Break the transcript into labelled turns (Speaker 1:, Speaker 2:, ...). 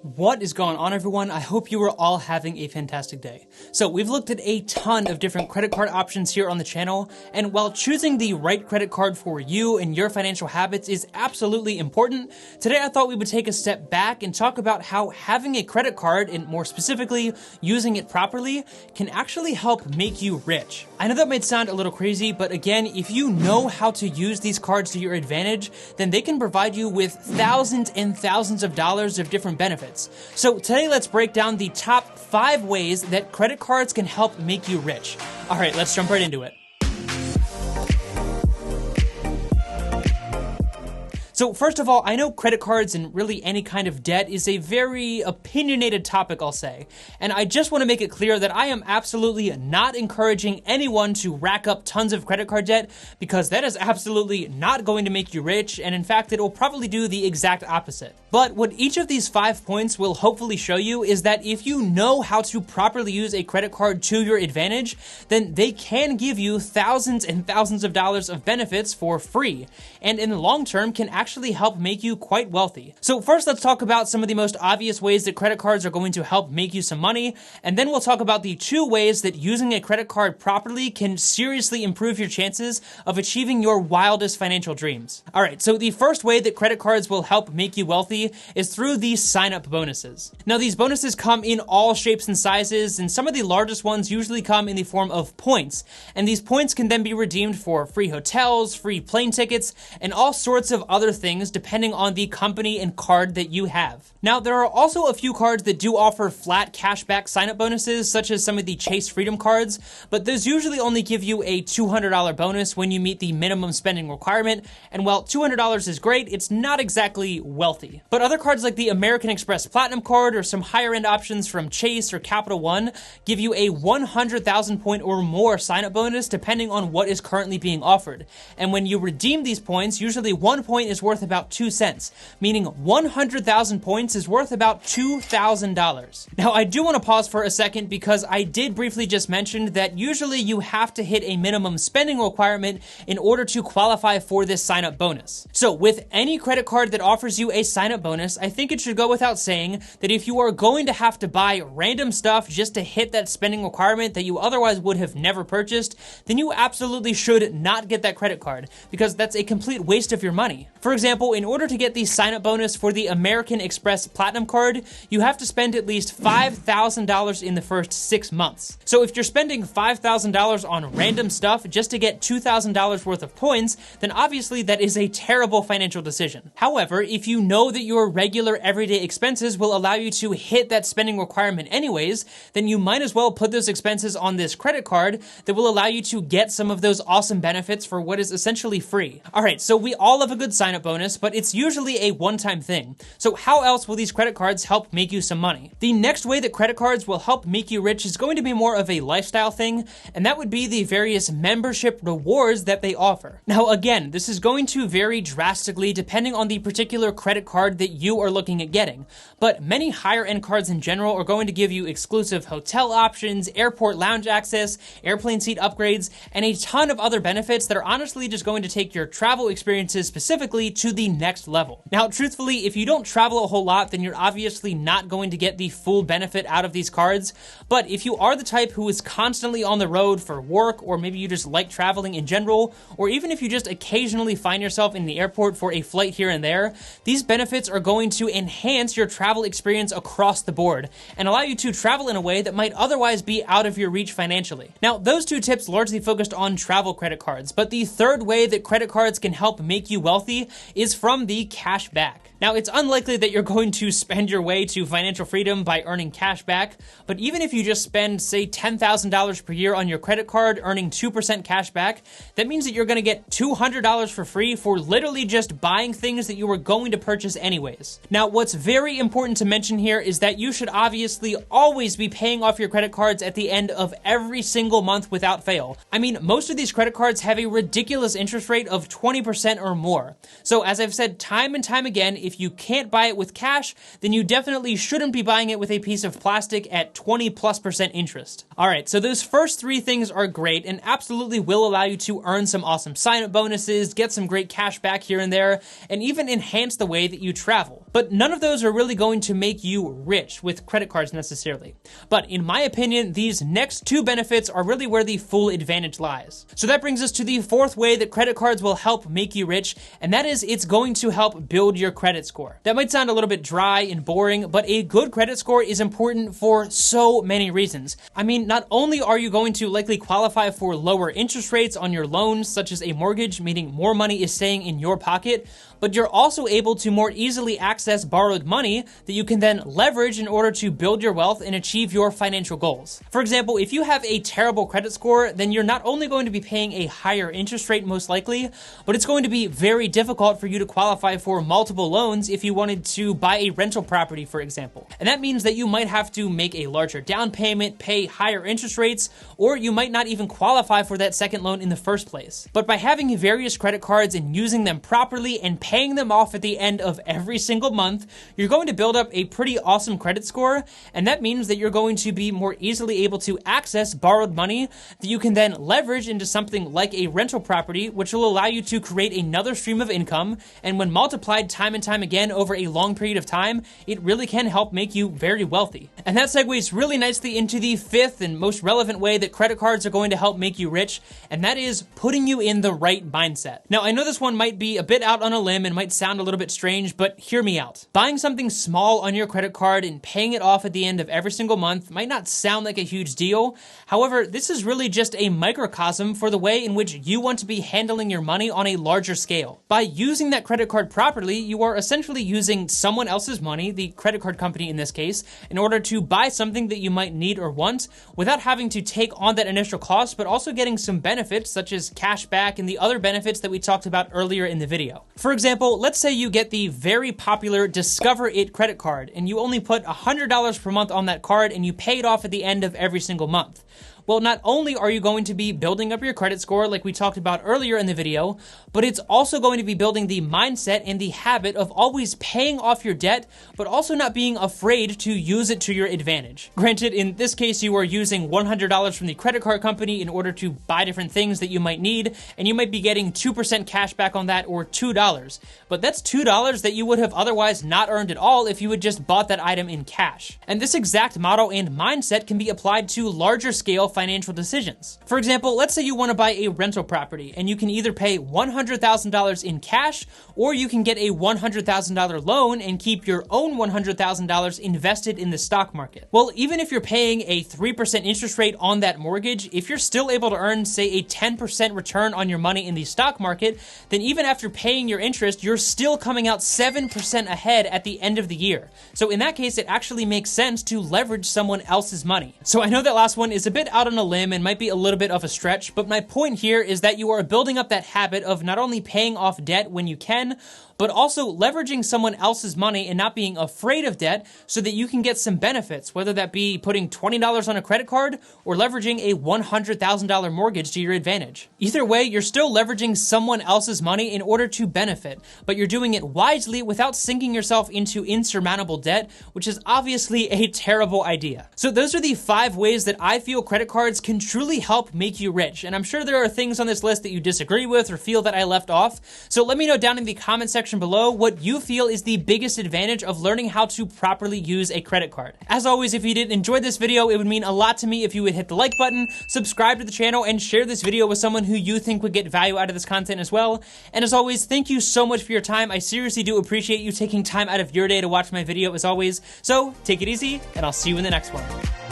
Speaker 1: What is going on, everyone? I hope you are all having a fantastic day. So we've looked at a ton of different credit card options here on the channel, and while choosing the right credit card for you and your financial habits is absolutely important, today I thought we would take a step back and talk about how having a credit card, and more specifically, using it properly, can actually help make you rich. I know that might sound a little crazy, but again, if you know how to use these cards to your advantage, then they can provide you with thousands and thousands of dollars of different benefits. So today let's break down the top 5 ways that credit cards can help make you rich. All right, let's jump right into it. So first of all, I know credit cards and really any kind of debt is a very opinionated topic, I'll say. And I just want to make it clear that I am absolutely not encouraging anyone to rack up tons of credit card debt, because that is absolutely not going to make you rich, and in fact, it will probably do the exact opposite. But what each of these 5 points will hopefully show you is that if you know how to properly use a credit card to your advantage, then they can give you thousands and thousands of dollars of benefits for free, and in the long term can actually help make you quite wealthy. So first, let's talk about some of the most obvious ways that credit cards are going to help make you some money, and then we'll talk about the 2 ways that using a credit card properly can seriously improve your chances of achieving your wildest financial dreams. All right, so the first way that credit cards will help make you wealthy is through these sign-up bonuses. Now, these bonuses come in all shapes and sizes, and some of the largest ones usually come in the form of points, and these points can then be redeemed for free hotels, free plane tickets, and all sorts of other things depending on the company and card that you have. Now, there are also a few cards that do offer flat cashback sign-up bonuses, such as some of the Chase Freedom cards, but those usually only give you a $200 bonus when you meet the minimum spending requirement, and while $200 is great, it's not exactly wealthy. But other cards like the American Express Platinum card or some higher-end options from Chase or Capital One give you a 100,000 point or more sign-up bonus depending on what is currently being offered. And when you redeem these points, usually 1 point is worth about 2 cents, meaning 100,000 points is worth about $2,000. Now, I do want to pause for a second because I did briefly just mention that usually you have to hit a minimum spending requirement in order to qualify for this sign-up bonus. So with any credit card that offers you a sign-up bonus, I think it should go without saying that if you are going to have to buy random stuff just to hit that spending requirement that you otherwise would have never purchased, then you absolutely should not get that credit card, because that's a complete waste of your money. For example, in order to get the sign-up bonus for the American Express Platinum card, you have to spend at least $5,000 in the first 6 months. So if you're spending $5,000 on random stuff just to get $2,000 worth of points, then obviously that is a terrible financial decision. However, if you know that your regular everyday expenses will allow you to hit that spending requirement anyways, then you might as well put those expenses on this credit card that will allow you to get some of those awesome benefits for what is essentially free. All right, so we all love a good sign-up bonus, but it's usually a one-time thing. So how else will these credit cards help make you some money? The next way that credit cards will help make you rich is going to be more of a lifestyle thing, and that would be the various membership rewards that they offer. Now, again, this is going to vary drastically depending on the particular credit card that you are looking at getting, but many higher-end cards in general are going to give you exclusive hotel options, airport lounge access, airplane seat upgrades, and a ton of other benefits that are honestly just going to take your travel experiences specifically to the next level. Now, truthfully, if you don't travel a whole lot, then you're obviously not going to get the full benefit out of these cards, but if you are the type who is constantly on the road for work, or maybe you just like traveling in general, or even if you just occasionally find yourself in the airport for a flight here and there, these benefits are going to enhance your travel experience across the board and allow you to travel in a way that might otherwise be out of your reach financially. Now, those 2 tips largely focused on travel credit cards, but the third way that credit cards can help make you wealthy is from the cash back. Now, it's unlikely that you're going to spend your way to financial freedom by earning cash back, but even if you just spend, say, $10,000 per year on your credit card, earning 2% cash back, that means that you're going to get $200 for free for literally just buying things that you were going to purchase anyways. Now, what's very important to mention here is that you should obviously always be paying off your credit cards at the end of every single month without fail. I mean, most of these credit cards have a ridiculous interest rate of 20% or more. So as I've said time and time again, if you can't buy it with cash, then you definitely shouldn't be buying it with a piece of plastic at 20+% interest. All right, so those first 3 things are great and absolutely will allow you to earn some awesome sign-up bonuses, get some great cash back here and there, and even enhance the way that you travel. But none of those are really going to make you rich with credit cards necessarily. But in my opinion, these next two benefits are really where the full advantage lies. So that brings us to the fourth way that credit cards will help make you rich, and that is it's going to help build your credit score. That might sound a little bit dry and boring, but a good credit score is important for so many reasons. I mean, not only are you going to likely qualify for lower interest rates on your loans, such as a mortgage, meaning more money is staying in your pocket, but you're also able to more easily access borrowed money that you can then leverage in order to build your wealth and achieve your financial goals. For example, if you have a terrible credit score, then you're not only going to be paying a higher interest rate most likely, but it's going to be very difficult for you to qualify for multiple loans if you wanted to buy a rental property, for example. And that means that you might have to make a larger down payment, pay higher interest rates, or you might not even qualify for that second loan in the first place. But by having various credit cards and using them properly and paying them off at the end of every single month, you're going to build up a pretty awesome credit score, and that means that you're going to be more easily able to access borrowed money that you can then leverage into something like a rental property, which will allow you to create another stream of income, and when multiplied time and time again over a long period of time, it really can help make you very wealthy. And that segues really nicely into the fifth and most relevant way that credit cards are going to help make you rich, and that is putting you in the right mindset. Now, I know this one might be a bit out on a limb and might sound a little bit strange, but hear me out. Buying something small on your credit card and paying it off at the end of every single month might not sound like a huge deal. However, this is really just a microcosm for the way in which you want to be handling your money on a larger scale. By using that credit card properly, you are essentially using someone else's money, the credit card company in this case, in order to buy something that you might need or want without having to take on that initial cost, but also getting some benefits such as cash back and the other benefits that we talked about earlier in the video. For example, let's say you get the very popular Discover It credit card and you only put $100 per month on that card and you pay it off at the end of every single month. Well, not only are you going to be building up your credit score like we talked about earlier in the video, but it's also going to be building the mindset and the habit of always paying off your debt, but also not being afraid to use it to your advantage. Granted, in this case, you are using $100 from the credit card company in order to buy different things that you might need, and you might be getting 2% cash back on that or $2. But that's $2 that you would have otherwise not earned at all if you had just bought that item in cash. And this exact model and mindset can be applied to larger scale financial decisions. For example, let's say you want to buy a rental property and you can either pay $100,000 in cash or you can get a $100,000 loan and keep your own $100,000 invested in the stock market. Well, even if you're paying a 3% interest rate on that mortgage, if you're still able to earn, say, a 10% return on your money in the stock market, then even after paying your interest, you're still coming out 7% ahead at the end of the year. So in that case, it actually makes sense to leverage someone else's money. So I know that last one is a bit out on a limb and might be a little bit of a stretch, but my point here is that you are building up that habit of not only paying off debt when you can, but also leveraging someone else's money and not being afraid of debt so that you can get some benefits, whether that be putting $20 on a credit card or leveraging a $100,000 mortgage to your advantage. Either way, you're still leveraging someone else's money in order to benefit, but you're doing it wisely without sinking yourself into insurmountable debt, which is obviously a terrible idea. So those are the 5 ways that I feel credit cards can truly help make you rich, and I'm sure there are things on this list that you disagree with or feel that I left off, so let me know down in the comment section below what you feel is the biggest advantage of learning how to properly use a credit card. As always, if you did enjoy this video, it would mean a lot to me if you would hit the like button, subscribe to the channel, and share this video with someone who you think would get value out of this content as well. And as always, thank you so much for your time. I seriously do appreciate you taking time out of your day to watch my video as always. So take it easy, and I'll see you in the next one.